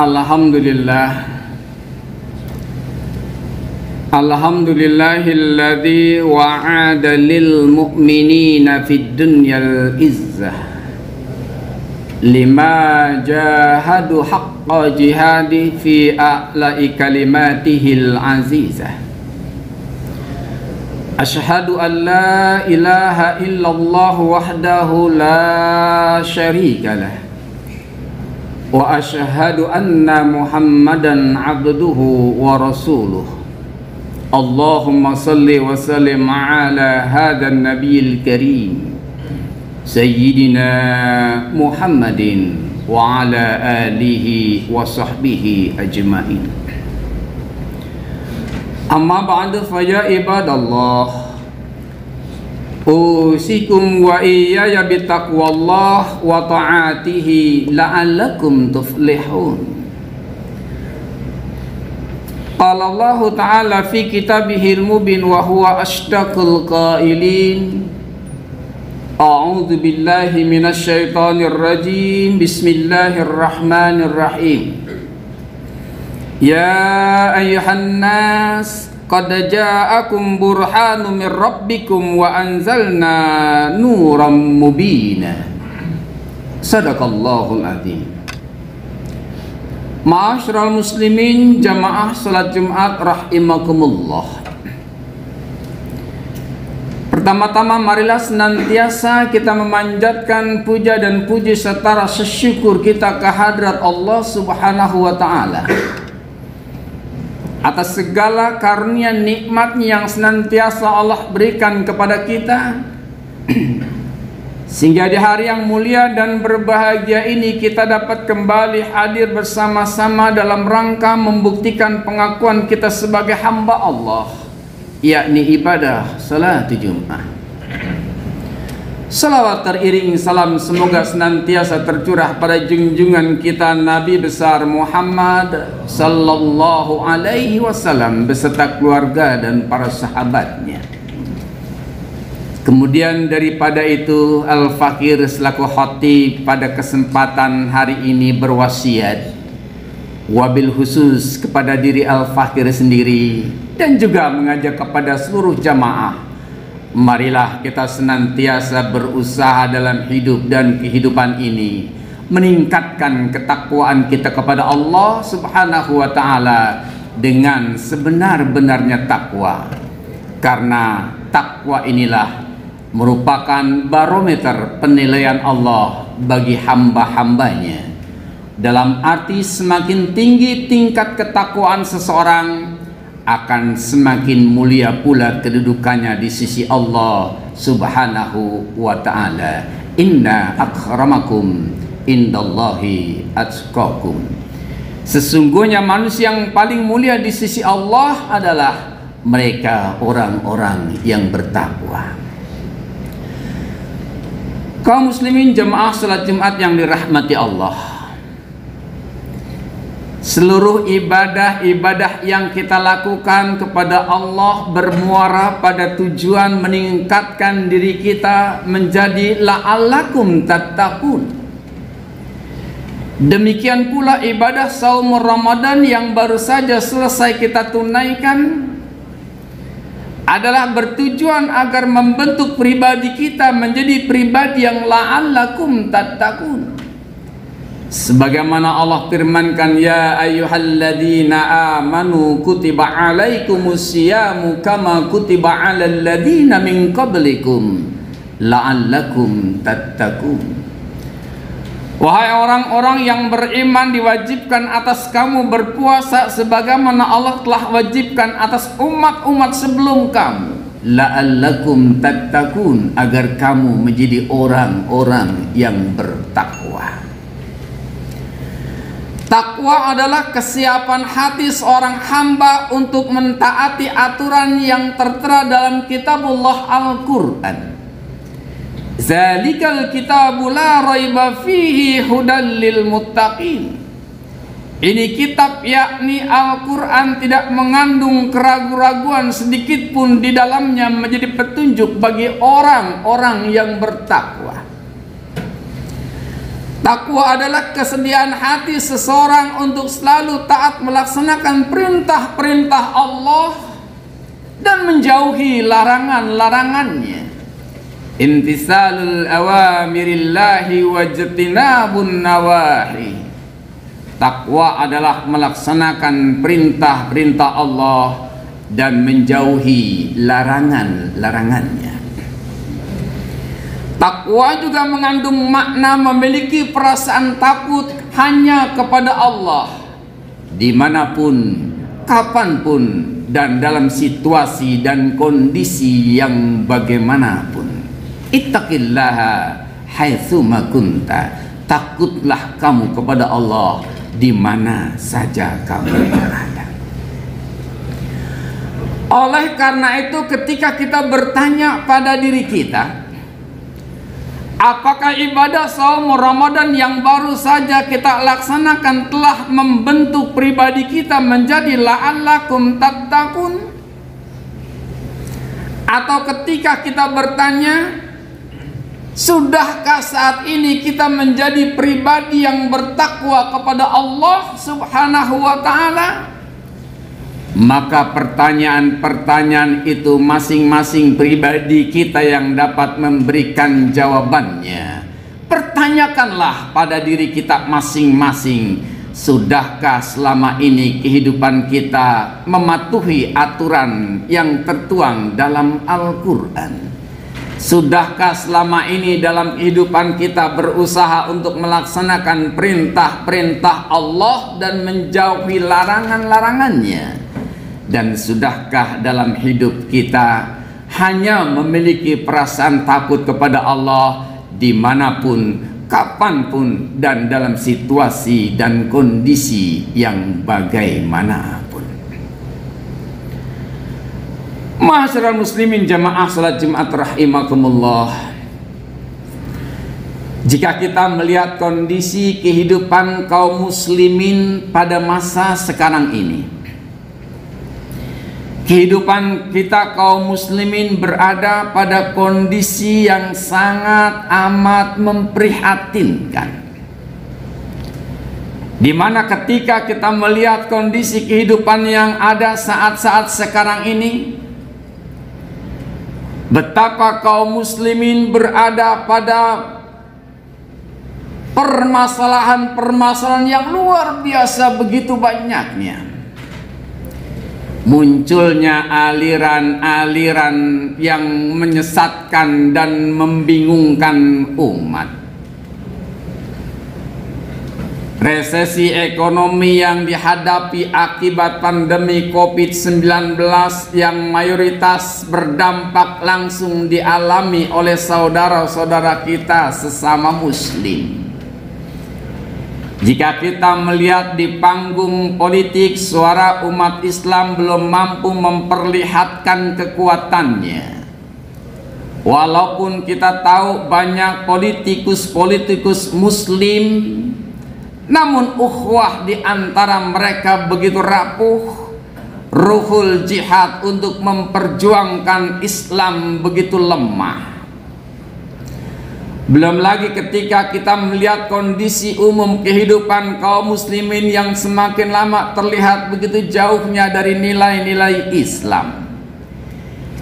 Alhamdulillah. Alhamdulillahilladzi wa'ada lil mu'minina fid dunyal izzah lima jahadu haqqa jihadi fi a'la'i kalimatihil azizah. Ashhadu an la ilaha illallah wahdahu la syarika lah wa ashhadu anna Muhammadan abduhu wa rasuluh. Allahumma salli wa sallim ala hadha an-nabiyil karim Sayyidina Muhammadin wa ala alihi wa sahbihi ajma'in. Amma ba'du fa ya ibadallah, usikum wa iyaya bitaqwallah wa ta'atihi la'allakum tuflihun. Qala Allah Ta'ala fi kitabihil mubin wa huwa ashdaqul qailin. A'udzu billahi minasy syaithanir rajim. Bismillahirrahmanirrahim. Ya ayyuhan nas qad ja'akum burhanun mir rabbikum wa anzalna nuran mubina. Sadaqallahul adzim. Ma'asyiral muslimin jamaah salat Jumat rahimakumullah. Pertama-tama marilah senantiasa kita memanjatkan puja dan puji serta rasa syukur kita kehadrat Allah Subhanahu wa taala atas segala karunia nikmat-Nya yang senantiasa Allah berikan kepada kita, sehingga di hari yang mulia dan berbahagia ini kita dapat kembali hadir bersama-sama dalam rangka membuktikan pengakuan kita sebagai hamba Allah, yakni ibadah salat Jumat. Salawat teriring salam semoga senantiasa tercurah pada junjungan kita Nabi besar Muhammad sallallahu alaihi wasallam beserta keluarga dan para sahabatnya. Kemudian daripada itu, Al-Fakir selaku khatib pada kesempatan hari ini berwasiat wabil khusus kepada diri Al-Fakir sendiri dan juga mengajak kepada seluruh jamaah, marilah kita senantiasa berusaha dalam hidup dan kehidupan ini meningkatkan ketakwaan kita kepada Allah Subhanahu wa taala dengan sebenar-benarnya takwa, karena takwa inilah merupakan barometer penilaian Allah bagi hamba-hambanya. Dalam arti semakin tinggi tingkat ketakwaan seseorang, akan semakin mulia pula kedudukannya di sisi Allah Subhanahu wa ta'ala. Inna akramakum indallahi atqakum. Sesungguhnya manusia yang paling mulia di sisi Allah adalah mereka orang-orang yang bertakwa. Kaum muslimin jemaah salat Jumat yang dirahmati Allah, seluruh ibadah-ibadah yang kita lakukan kepada Allah bermuara pada tujuan meningkatkan diri kita menjadi la'allakum tattaqun. Demikian pula ibadah saum Ramadan yang baru saja selesai kita tunaikan adalah bertujuan agar membentuk pribadi kita menjadi pribadi yang la'allakum tattaqun. Sebagaimana Allah firmankan, ya ayyuhalladzina amanu kutiba alaikumusyiyamu kama kutiba alal ladzina min qablikum la'allakum tattaqun. Wahai orang-orang yang beriman, diwajibkan atas kamu berpuasa sebagaimana Allah telah wajibkan atas umat-umat sebelum kamu, la'allakum tattaqun, agar kamu menjadi orang-orang yang bertakwa. Takwa adalah kesiapan hati seorang hamba untuk mentaati aturan yang tertera dalam kitabullah Al-Quran. Zalikal kitabu la raiba fihi hudal lil muttaqin. Ini kitab yakni Al-Quran tidak mengandung keraguan-raguan sedikit pun di dalamnya, menjadi petunjuk bagi orang-orang yang bertakwa. Takwa adalah kesediaan hati seseorang untuk selalu taat melaksanakan perintah-perintah Allah dan menjauhi larangan-larangannya. Imtisalul awamirillahi wajtinabun nawahi. Takwa adalah melaksanakan perintah-perintah Allah dan menjauhi larangan-larangannya. Takwa juga mengandung makna memiliki perasaan takut hanya kepada Allah dimanapun, kapanpun, dan dalam situasi dan kondisi yang bagaimanapun. Ittaqillaha haitsuma kunta. Takutlah kamu kepada Allah di mana saja kamu berada. Oleh karena itu, ketika kita bertanya pada diri kita, apakah ibadah saum Ramadan yang baru saja kita laksanakan telah membentuk pribadi kita menjadi la'allakum tattaqun? Atau ketika kita bertanya, sudahkah saat ini kita menjadi pribadi yang bertakwa kepada Allah Subhanahu wa ta'ala? Maka pertanyaan-pertanyaan itu masing-masing pribadi kita yang dapat memberikan jawabannya. Pertanyakanlah pada diri kita masing-masing, sudahkah selama ini kehidupan kita mematuhi aturan yang tertuang dalam Al-Quran? Sudahkah selama ini dalam kehidupan kita berusaha untuk melaksanakan perintah-perintah Allah dan menjauhi larangan-larangannya? Dan sudahkah dalam hidup kita hanya memiliki perasaan takut kepada Allah dimanapun, kapanpun, dan dalam situasi dan kondisi yang bagaimanapun? Ma'asyiral muslimin jamaah salat Jumat rahimakumullah. Jika kita melihat kondisi kehidupan kaum muslimin pada masa sekarang ini, kehidupan kita kaum muslimin berada pada kondisi yang sangat amat memprihatinkan. Di mana ketika kita melihat kondisi kehidupan yang ada saat-saat sekarang ini, betapa kaum muslimin berada pada permasalahan-permasalahan yang luar biasa begitu banyaknya. Munculnya aliran-aliran yang menyesatkan dan membingungkan umat. Resesi ekonomi yang dihadapi akibat pandemi COVID-19 yang mayoritas berdampak langsung dialami oleh saudara-saudara kita sesama muslim. Jika kita melihat di panggung politik, suara umat Islam belum mampu memperlihatkan kekuatannya. Walaupun kita tahu banyak politikus-politikus muslim, namun ukhuwah di antara mereka begitu rapuh. Ruhul jihad untuk memperjuangkan Islam begitu lemah. Belum lagi ketika kita melihat kondisi umum kehidupan kaum muslimin yang semakin lama terlihat begitu jauhnya dari nilai-nilai Islam.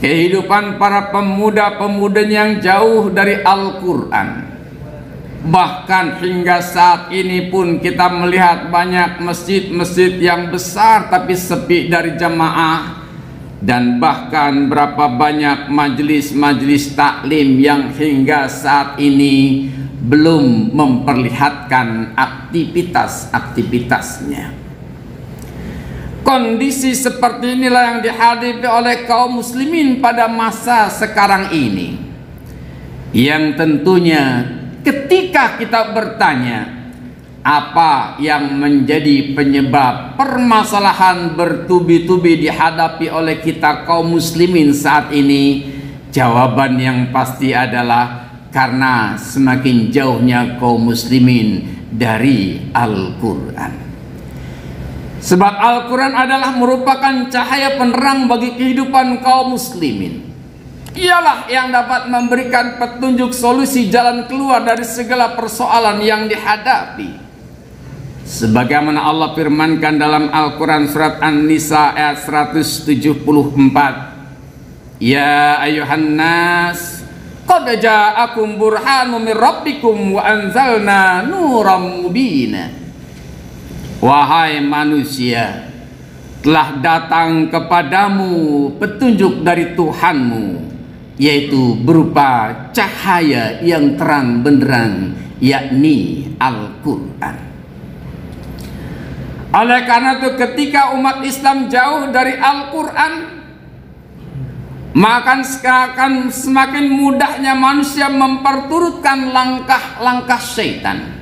Kehidupan para pemuda-pemudanya yang jauh dari Al-Quran. Bahkan hingga saat ini pun kita melihat banyak masjid-masjid yang besar tapi sepi dari jamaah. Dan bahkan berapa banyak majelis-majelis taklim yang hingga saat ini belum memperlihatkan aktivitas-aktivitasnya. Kondisi seperti inilah yang dihadapi oleh kaum muslimin pada masa sekarang ini. Yang tentunya ketika kita bertanya, apa yang menjadi penyebab permasalahan bertubi-tubi dihadapi oleh kita kaum muslimin saat ini? Jawaban yang pasti adalah karena semakin jauhnya kaum muslimin dari Al-Quran. Sebab Al-Quran adalah merupakan cahaya penerang bagi kehidupan kaum muslimin. Ialah yang dapat memberikan petunjuk solusi jalan keluar dari segala persoalan yang dihadapi. Sebagaimana Allah firmankan dalam Al-Quran surat An-Nisa ayat 174, Ya ayuhan nas, qad ja'akum burhanun min rabbikum wa anzalna nuram mubina. Wahai manusia, telah datang kepadamu petunjuk dari Tuhanmu, yaitu berupa cahaya yang terang benderang, yakni Al-Quran. Oleh karena itu, ketika umat Islam jauh dari Al-Quran, maka akan semakin mudahnya manusia memperturutkan langkah-langkah syaitan.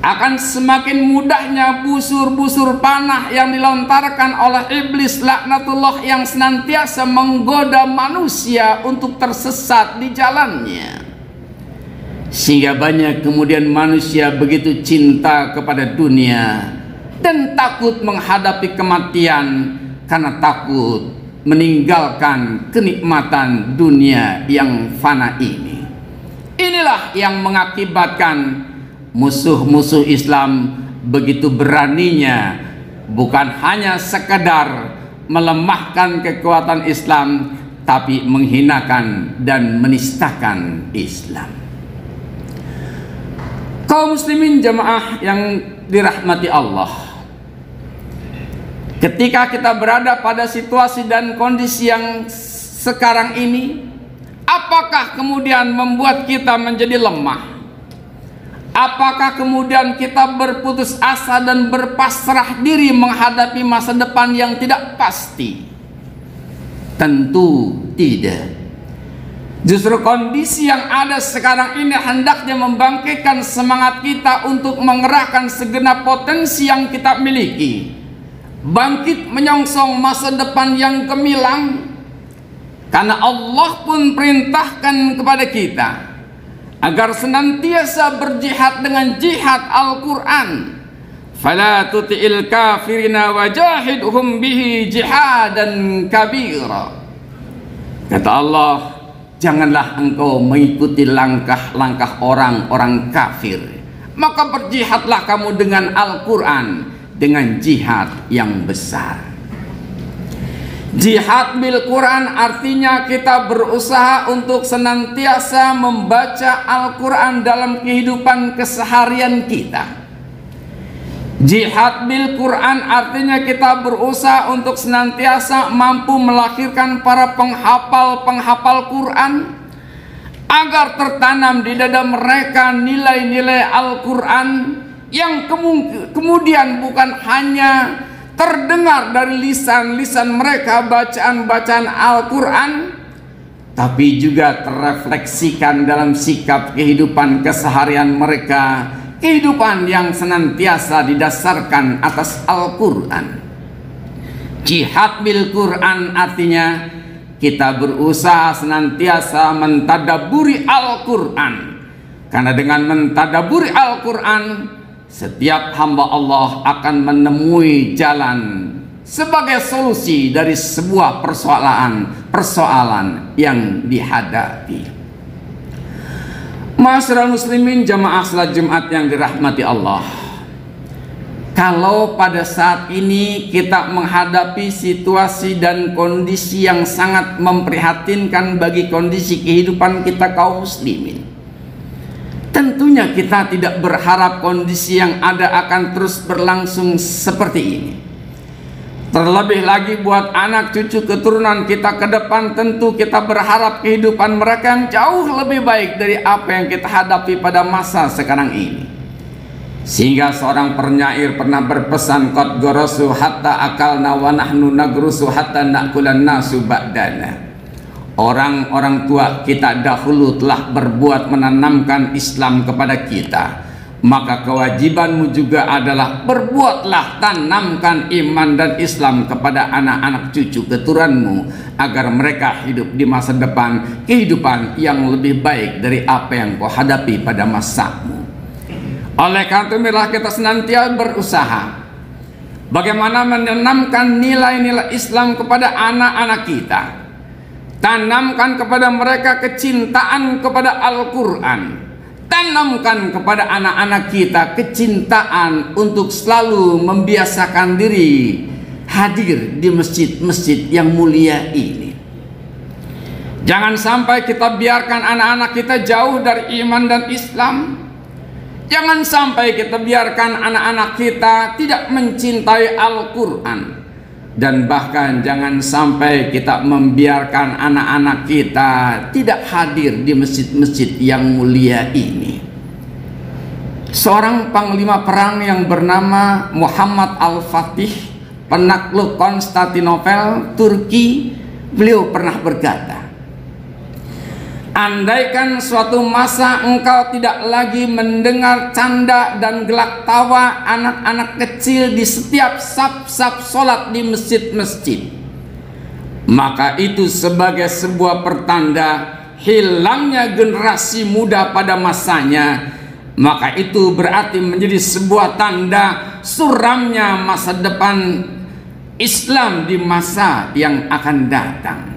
Akan semakin mudahnya busur-busur panah yang dilontarkan oleh iblis laknatullah yang senantiasa menggoda manusia untuk tersesat di jalannya. Sehingga banyak kemudian manusia begitu cinta kepada dunia dan takut menghadapi kematian karena takut meninggalkan kenikmatan dunia yang fana ini. Inilah yang mengakibatkan musuh-musuh Islam begitu beraninya bukan hanya sekadar melemahkan kekuatan Islam, tapi menghinakan dan menistakan Islam. Kaum muslimin jamaah yang dirahmati Allah, ketika kita berada pada situasi dan kondisi yang sekarang ini, apakah kemudian membuat kita menjadi lemah? Apakah kemudian kita berputus asa dan berpasrah diri menghadapi masa depan yang tidak pasti? Tentu tidak. Justru kondisi yang ada sekarang ini hendaknya membangkitkan semangat kita untuk mengerahkan segenap potensi yang kita miliki, bangkit menyongsong masa depan yang gemilang. Karena Allah pun perintahkan kepada kita agar senantiasa berjihad dengan jihad Al-Quran. Fala tuti'il kafirina wajahidhum bihi jihadan kabira. Kata Allah, janganlah engkau mengikuti langkah-langkah orang-orang kafir, maka berjihadlah kamu dengan Al-Quran, dengan jihad yang besar. Jihad bil Quran artinya kita berusaha untuk senantiasa membaca Al-Quran dalam kehidupan keseharian kita. Jihad bil Quran artinya kita berusaha untuk senantiasa mampu melahirkan para penghafal-penghafal Quran, agar tertanam di dada mereka nilai-nilai Al-Quran yang kemudian bukan hanya terdengar dari lisan-lisan mereka bacaan-bacaan Al-Quran, tapi juga terrefleksikan dalam sikap kehidupan keseharian mereka, kehidupan yang senantiasa didasarkan atas Al-Quran. Jihad bil Quran artinya kita berusaha senantiasa mentadaburi Al-Quran, karena dengan mentadaburi Al-Quran setiap hamba Allah akan menemui jalan sebagai solusi dari sebuah persoalan yang dihadapi. Ma'asyiral muslimin jamaah salat Jumat yang dirahmati Allah, kalau pada saat ini kita menghadapi situasi dan kondisi yang sangat memprihatinkan bagi kondisi kehidupan kita kaum muslimin, tentunya kita tidak berharap kondisi yang ada akan terus berlangsung seperti ini. Terlebih lagi buat anak cucu keturunan kita ke depan, tentu kita berharap kehidupan mereka yang jauh lebih baik dari apa yang kita hadapi pada masa sekarang ini. Sehingga seorang penyair pernah berpesan, qad garasu hatta akalna wa nahnu nagrusu hatta nakulan nasu ba'dana. Orang-orang tua kita dahulu telah berbuat menanamkan Islam kepada kita, maka kewajibanmu juga adalah berbuatlah tanamkan iman dan Islam kepada anak-anak cucu keturunanmu, agar mereka hidup di masa depan kehidupan yang lebih baik dari apa yang kau hadapi pada masamu. Oleh karena itu kita senantiasa berusaha bagaimana menanamkan nilai-nilai Islam kepada anak-anak kita. Tanamkan kepada mereka kecintaan kepada Al-Quran. Tanamkan kepada anak-anak kita kecintaan untuk selalu membiasakan diri hadir di masjid-masjid yang mulia ini. Jangan sampai kita biarkan anak-anak kita jauh dari iman dan Islam. Jangan sampai kita biarkan anak-anak kita tidak mencintai Al-Quran. Dan bahkan jangan sampai kita membiarkan anak-anak kita tidak hadir di masjid-masjid yang mulia ini. Seorang panglima perang yang bernama Muhammad Al-Fatih, penakluk Konstantinopel, Turki, beliau pernah berkata, andaikan suatu masa engkau tidak lagi mendengar canda dan gelak tawa anak-anak kecil di setiap saf-saf sholat di masjid-masjid, maka itu sebagai sebuah pertanda hilangnya generasi muda pada masanya. Maka itu berarti menjadi sebuah tanda suramnya masa depan Islam di masa yang akan datang.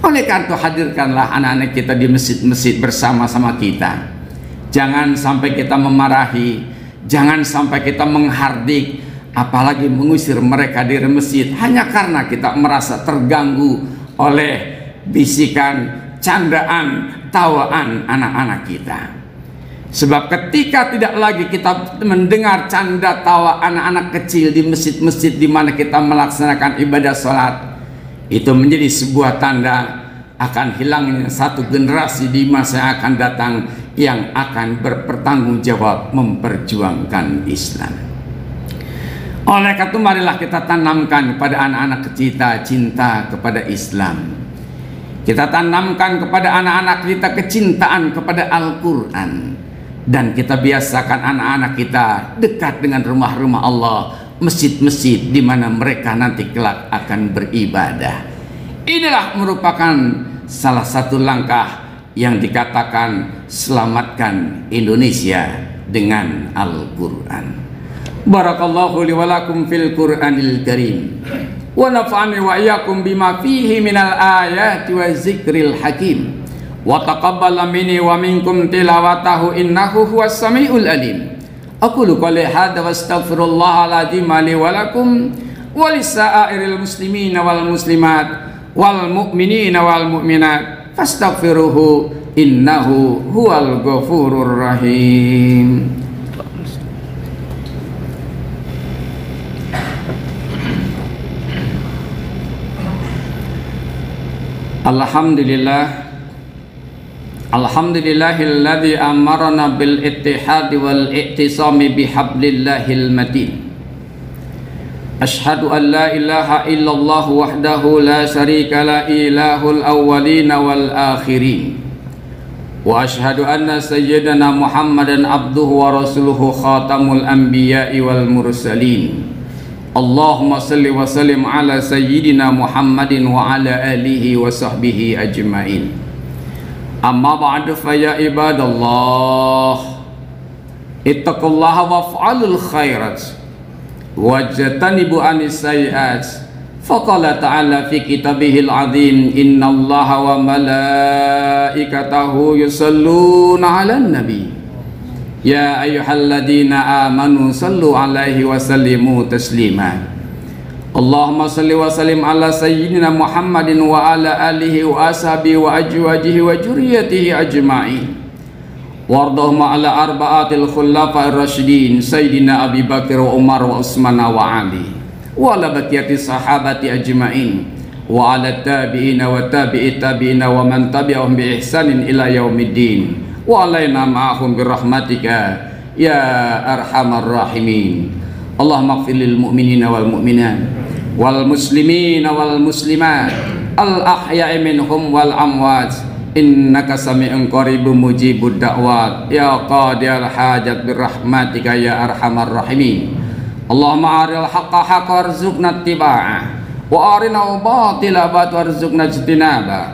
Oleh karena itu hadirkanlah anak-anak kita di masjid-masjid bersama-sama kita. Jangan sampai kita memarahi, jangan sampai kita menghardik, apalagi mengusir mereka dari masjid hanya karena kita merasa terganggu oleh bisikan, candaan, tawaan anak-anak kita. Sebab ketika tidak lagi kita mendengar canda tawa anak-anak kecil di masjid-masjid di mana kita melaksanakan ibadah sholat, itu menjadi sebuah tanda akan hilangnya satu generasi di masa yang akan datang yang akan bertanggung jawab memperjuangkan Islam. Oleh karena itu marilah kita tanamkan kepada anak-anak kita cinta kepada Islam. Kita tanamkan kepada anak-anak kita kecintaan kepada Al-Quran. Dan kita biasakan anak-anak kita dekat dengan rumah-rumah Allah, masjid-masjid di mana mereka nanti kelak akan beribadah. Inilah merupakan salah satu langkah yang dikatakan selamatkan Indonesia dengan Al-Quran. Barakallahu li wa lakum fil Qur'anil Karim wa nafa'ani wa iyyakum bima fihi minal ayati wa zikril hakim. Wa taqabbal minni wa minkum tilawatahu innahu huwas samiul alim. Aqulu qouli hadza wa astaghfirullahal azim li wa lakum wa lisa'iril muslimina wal muslimat wal mu'minina wal mu'minat fastaghfiruhu innahu huwal ghafurur rahim. Alhamdulillah, alhamdulillahilladzi amarna bil ittihadi wal i'tisami bihablillahil matin. Ashhadu an la ilaha illallah wahdahu la syarika la ilahul awwalin wal akhirin. Wa ashhadu anna sayyidana Muhammadan abduhu wa rasuluhu khatamul anbiya'i wal mursalin. Allahumma salli wa sallim ala sayyidina Muhammadin wa ala alihi wa sahbihi ajma'in. Amma ba'du fa ya ibadallah, ittaqullaha waf'alul khairat wajtanibu anis sayyi'at. Faqala ta'ala fi kitabihil azim, innallaha wa malaikatahu yusalluna 'alan nabi. Ya ayyuhalladzina amanu sallu alaihi wa sallimu taslima. Allahumma salli wa sallim ala sayyidina Muhammadin wa ala alihi wa ashabihi wa ajwajihi wa juriyatihi ajma'in. Wardahum ala arba'atil khulafa'ir rasyidin sayyidina Abi Bakar wa Umar wa Utsman wa Ali wa ala baqiyati sahabati ajma'in wa ala tabi'ina wa tabi'it tabi'ina wa man tabi'ahum bi ihsanin ila yaumiddin wa alaina ma'ahum birahmatika ya arhamar rahimin. Allahumma ighfir lil mu'minina wal mu'minat wal muslimina wal muslimat al ahya'i minhum wal amwat innaka sami'un qaribun mujibud da'wat ya qadiyal hajat birahmatika ya arhamar rahimin. Allahumma aril haqqa haqqa warzuqna ittiba'ah wa arinal batila batila warzuqna ijtinabah.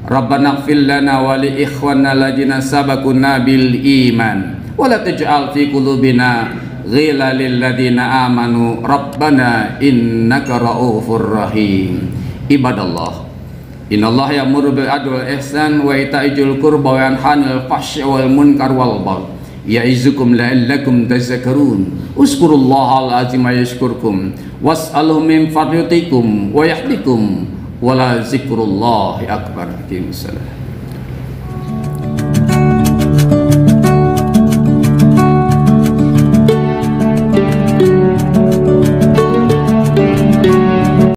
Rabbana ighfir lana wa li ikhwana alladziina sabaquna bil iman wa la taj'al fi qulubina ghillan lil ladziina amanu rabbana innaka raufur rahim. Ibadallah, Innallaha ya'muru bil adli wal ihsan wa ita'i dzil qurba wa yanha 'anil fahsya'i wal munkar wal baghi ya'izukum la'allakum tadhakkarun. Uzkurullahal azima yashkurkum was'aluhu min fadlikum wa yahdikum wa la zikrullahi akbar. Salam.